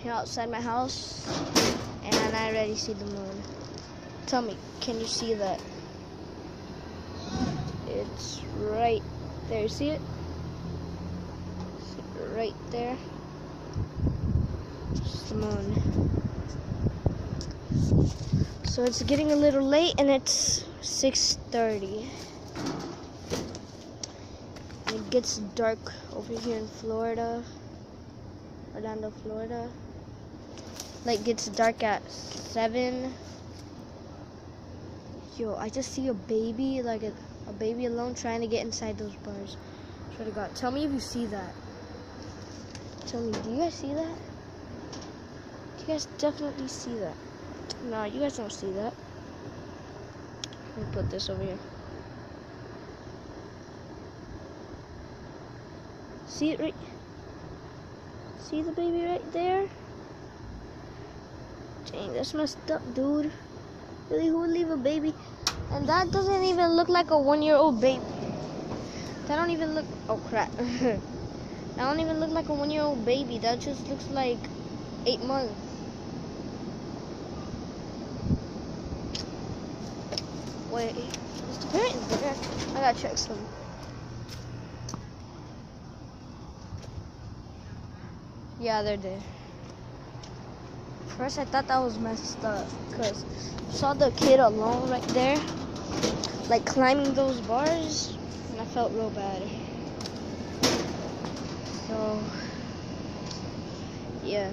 here outside my house, and I already see the moon. Tell me, can you see that? It's right there. You see it? See it right there? It's the moon. So it's getting a little late, and it's 6:30. It gets dark over here in Florida, Orlando, Florida. Like, gets dark at 7. Yo, I just see a baby, like a baby alone trying to get inside those bars. Swear to God, tell me if you see that. Tell me, do you guys see that? Do you guys definitely see that? No, you guys don't see that. Let me put this over here. See it right? See the baby right there? Dang, that's messed up, dude. Really, who would leave a baby? And that doesn't even look like a 1-year-old baby. That don't even look, oh crap. That don't even look like a 1-year-old baby. That just looks like 8 months. Wait, is the parent there? I gotta check some. Yeah, they're there. First I thought that was messed up, because I saw the kid alone right there, like climbing those bars, and I felt real bad. So, yeah.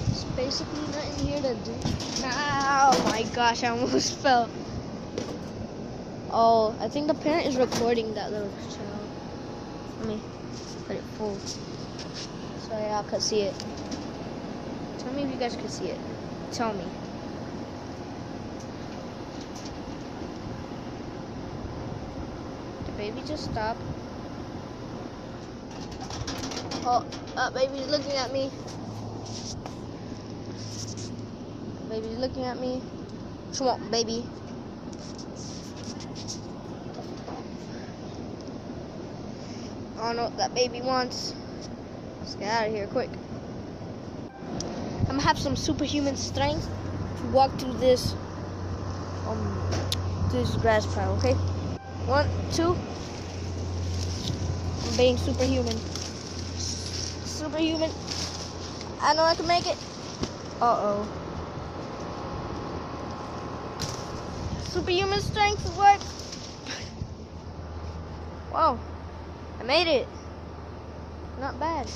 There's basically nothing here to do. Oh my gosh, I almost fell. Oh, I think the parent is recording that little child. Let me put it full so y'all could see it. Tell me if you guys could see it. Tell me. The baby just stopped. Oh, baby's looking at me. Baby's looking at me. Come on, baby. I don't know what that baby wants. Let's get out of here quick. I'm gonna have some superhuman strength to walk through this grass pile, okay? 1, 2. I'm being superhuman. Superhuman. I know I can make it. Uh-oh. Superhuman strength work. Wow, I made it. Not bad.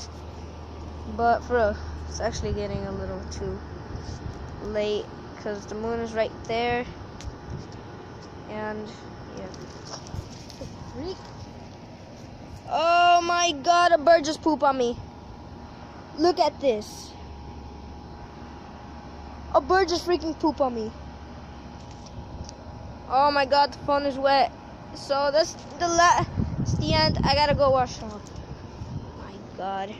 But for real, it's actually getting a little too late because the moon is right there. And yeah. Freak. Oh my God, a bird just pooped on me. Look at this. A bird just freaking pooped on me. Oh my God, the phone is wet. So that's the end. I gotta go wash off. My God.